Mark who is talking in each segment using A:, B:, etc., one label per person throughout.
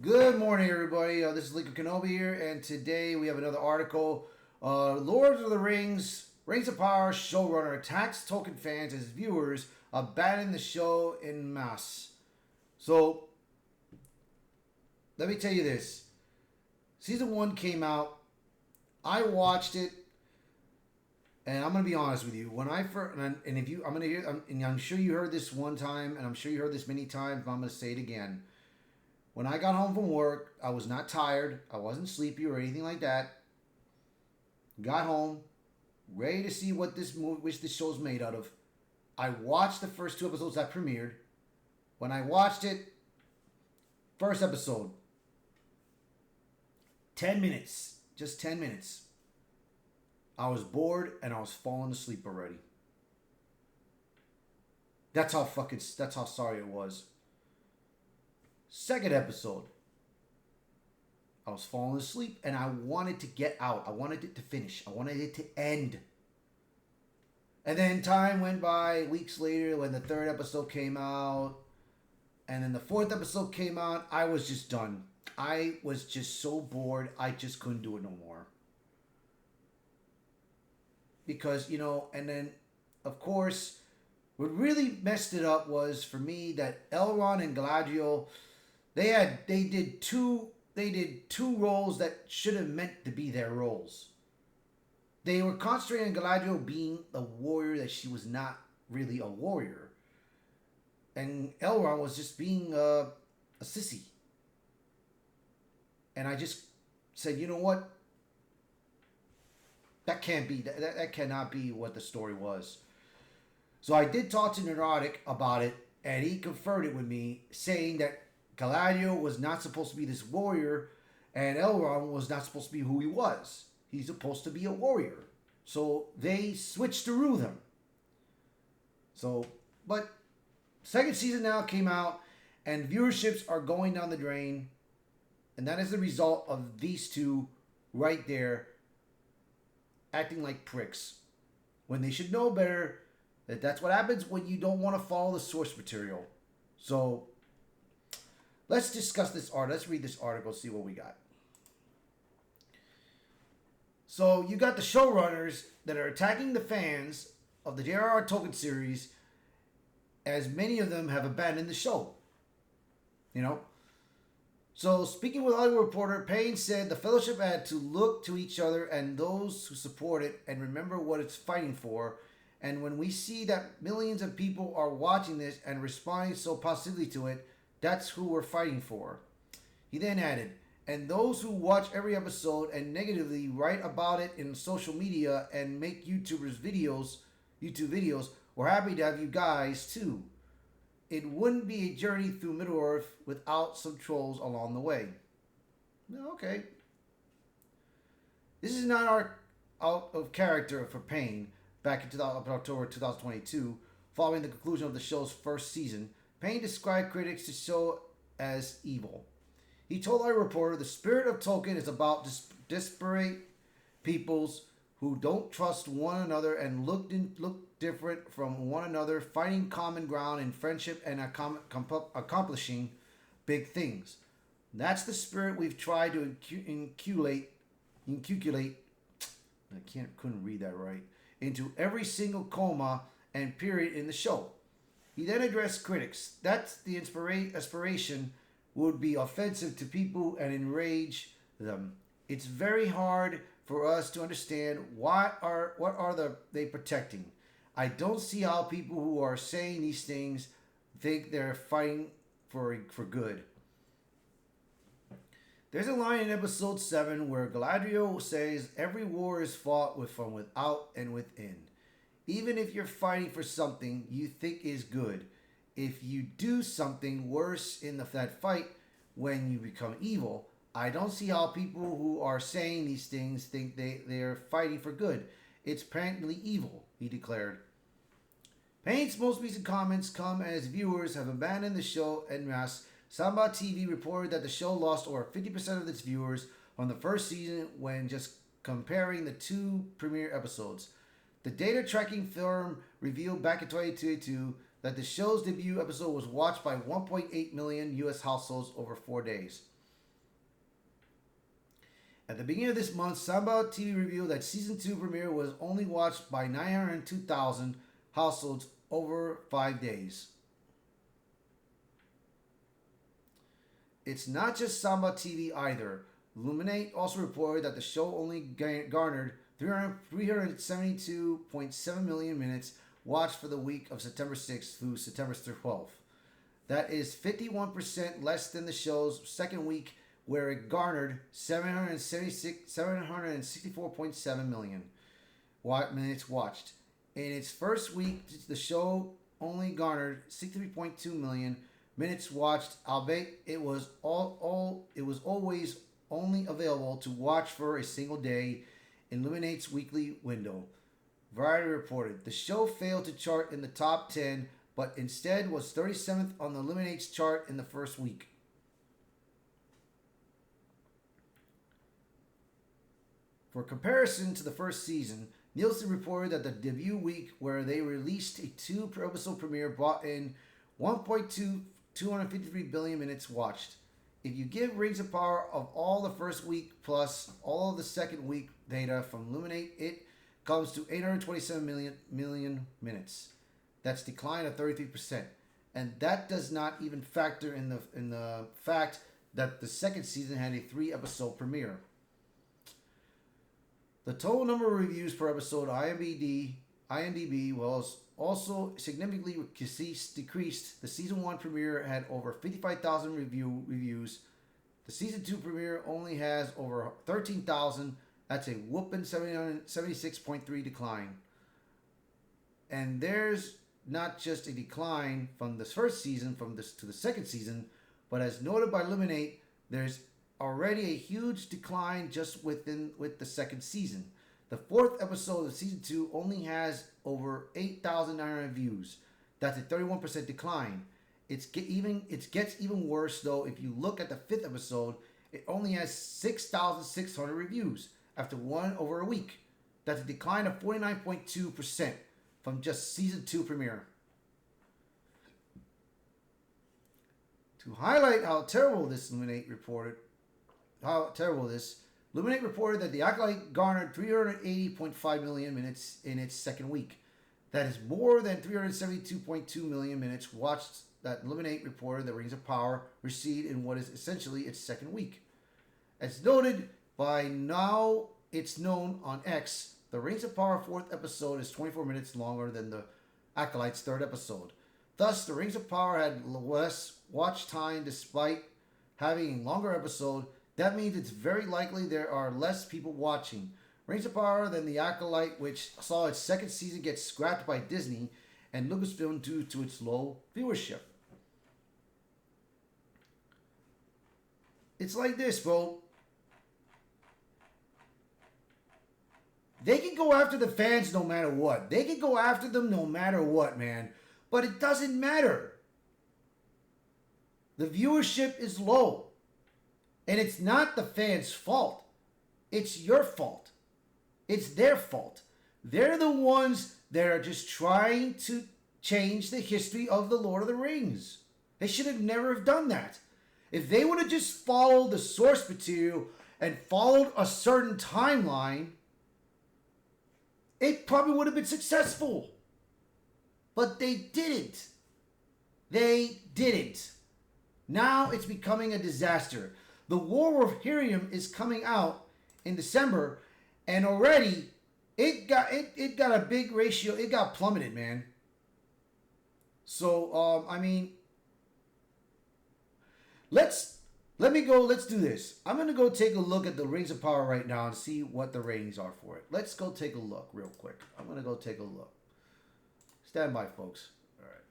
A: Good morning, everybody. This is Lincoln Kenobi here, and today we have another article. Lord of the Rings, Rings of Power showrunner attacks Tolkien fans as viewers abandon the show en masse. So, let me tell you this. Season 1 came out. I watched it, and I'm going to be honest with you. When I first, and if you, I'm going to hear, and I'm sure you heard this one time, and I'm sure you heard this many times, but I'm going to say it again. When I got home from work, I was not tired. I wasn't sleepy or anything like that. Got home, ready to see what this movie, which this show's made out of. I watched the first 2 episodes that premiered. When I watched it, first episode, 10 minutes, just 10 minutes. I was bored and I was falling asleep already. That's how sorry it was. Second episode, I was falling asleep and I wanted to get out. I wanted it to finish. I wanted it to end. And then time went by weeks later when the third episode came out. And then the fourth episode came out. I was just done. I was just so bored. I just couldn't do it no more. Because, and then, of course, what really messed it up was for me that Elrond and Galadriel, they did two roles that should have meant to be their roles. They were concentrating on Galadriel being a warrior that she was not really a warrior, and Elrond was just being a sissy. And I just said, you know what? That can't be. That cannot be what the story was. So I did talk to Neurotic about it, and he confirmed it with me, saying that Galadriel was not supposed to be this warrior, and Elrond was not supposed to be who he was. He's supposed to be a warrior. So they switched to rule them. So, but second season now came out, and viewerships are going down the drain, and that is the result of these two right there acting like pricks when they should know better. That's what happens when you don't want to follow the source material. So let's discuss this article. Let's read this article, see what we got. So you got the showrunners that are attacking the fans of the J.R.R. Tolkien series, as many of them have abandoned the show. So speaking with Hollywood Reporter, Payne said the Fellowship had to look to each other and those who support it and remember what it's fighting for. And when we see that millions of people are watching this and responding so positively to it, that's who we're fighting for. He then added, and those who watch every episode and negatively write about it in social media and make YouTube videos, we're happy to have you guys too. It wouldn't be a journey through Middle-earth without some trolls along the way. Okay. This is not out of character for Payne. Back in October 2022, following the conclusion of the show's first season, Payne described critics to the show as evil. He told our reporter, the spirit of Tolkien is about disparate peoples who don't trust one another and look different from one another, finding common ground in friendship and accomplishing big things. That's the spirit we've tried to inculcate. Couldn't read that right. Into every single comma and period in the show. He then addressed critics. That's the aspiration would be offensive to people and enrage them. It's very hard for us to understand what are they protecting. I don't see how people who are saying these things think they're fighting for good. There's a line in episode 7 where Galadriel says every war is fought from without and within. Even if you're fighting for something you think is good, if you do something worse in that fight when you become evil, I don't see how people who are saying these things think they're fighting for good. It's apparently evil, he declared. Payne's most recent comments come as viewers have abandoned the show en masse. Samba TV reported that the show lost over 50% of its viewers on the first season when just comparing the two premiere episodes. The data tracking firm revealed back in 2022 that the show's debut episode was watched by 1.8 million U.S. households over 4 days. At the beginning of this month, Samba TV revealed that season 2 premiere was only watched by 902,000 households over 5 days. It's not just Samba TV either. Luminate also reported that the show only garnered 372.7 million minutes watched for the week of September 6th through September 12th. That is 51% less than the show's second week, where it garnered 764.7 million minutes watched. In its first week, the show only garnered 63.2 million minutes watched, albeit it was always only available to watch for a single day in Luminate's weekly window. Variety reported the show failed to chart in the top 10, but instead was 37th on the Luminate's chart in the first week. For comparison to the first season, Nielsen reported that the debut week, where they released a 2-episode premiere, brought in 253 billion minutes watched. If you give Rings of Power of all the first week plus all of the second week data from Luminate, it comes to 827 million minutes. That's a decline of 33%, and that does not even factor in the fact that the second season had a 3-episode premiere. The total number of reviews per episode IMDb was also significantly decreased. The season 1 premiere had over 55,000 reviews. The season 2 premiere only has over 13,000. That's a whooping 76.3 decline. And there's not just a decline from this first season to the second season, but as noted by Luminate, there's already a huge decline just with the second season. The 4th episode of season 2 only has over 8,900 views. That's a 31% decline. It gets even worse though. If you look at the 5th episode, it only has 6,600 reviews after over a week. That's a decline of 49.2% from just season 2 premiere. To highlight how terrible this Luminate reported that The Acolyte garnered 380.5 million minutes in its second week. That is more than 372.2 million minutes watched that Luminate reported that Rings of Power received in what is essentially its second week. As noted by Now It's Known on X, the Rings of Power 4th episode is 24 minutes longer than the Acolyte's 3rd episode. Thus, the Rings of Power had less watch time despite having a longer episode. That means it's very likely there are less people watching Rings of Power than The Acolyte, which saw its second season get scrapped by Disney and Lucasfilm due to its low viewership. It's like this, bro. They can go after the fans no matter what. They can go after them no matter what, man. But it doesn't matter. The viewership is low. And it's not the fans' fault. It's your fault. It's their fault. They're the ones that are just trying to change the history of the Lord of the Rings. They should have never have done that. If they would have just followed the source material and followed a certain timeline, it probably would have been successful. But they didn't. They didn't. Now it's becoming a disaster. The War of Helium is coming out in December, and already it got a big ratio. It got plummeted, man. So let's do this. I'm gonna go take a look at the Rings of Power right now and see what the ratings are for it. Let's go take a look real quick. I'm gonna go take a look. Stand by, folks. All right.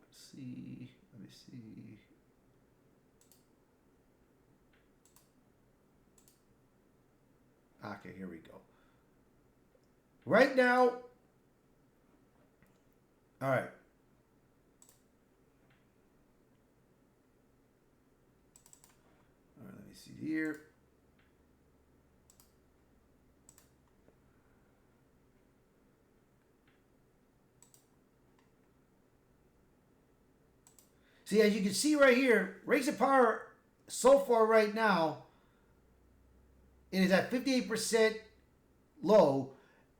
A: Let's see. Let me see. Okay, here we go. Right now. All right. All right, let me see here. See, as you can see right here, Rings of Power so far right now It is at 58% low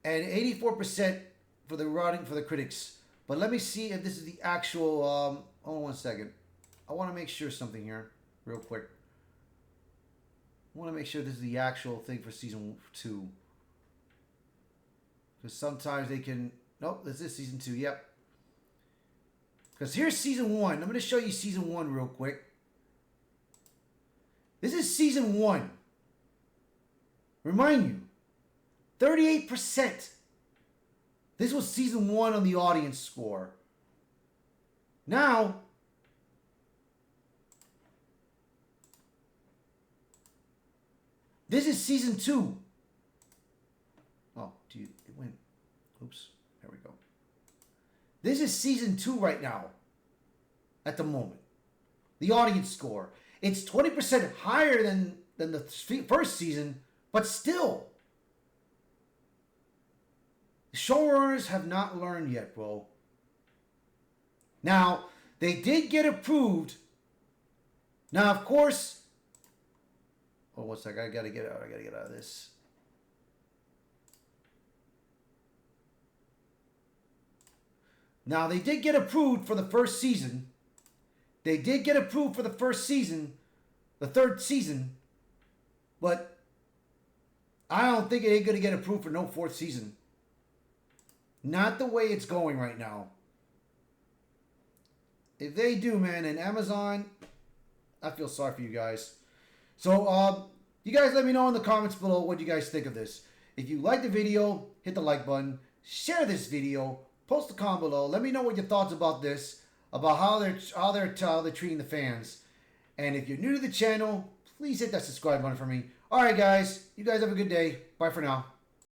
A: and 84% for the writing for the critics. But let me see if this is the actual. Hold on one second. I want to make sure something here, real quick. I want to make sure this is the actual thing for season 2. Because sometimes they can. Nope, this is season 2. Yep. Because here's season 1. I'm going to show you season 1 real quick. This is season 1. Remind you, 38%. This was season 1 on the audience score. Now, this is season 2. Oh, dude, it went. Oops. There we go. This is season 2 right now. At the moment. The audience score. It's 20% higher than the first season, but still. The showrunners have not learned yet, bro. Now, they did get approved. Now, of course. Oh, one sec. I gotta get out. I gotta get out of this. Now, they did get approved for the first season. They did get approved for the first season, the third season, but I don't think it ain't going to get approved for no fourth season. Not the way it's going right now. If they do, man, and Amazon, I feel sorry for you guys. So, you guys let me know in the comments below what you guys think of this. If you like the video, hit the like button, share this video, post a comment below. Let me know what your thoughts about this. About how they're treating the fans. And if you're new to the channel, please hit that subscribe button for me. Alright guys, you guys have a good day. Bye for now.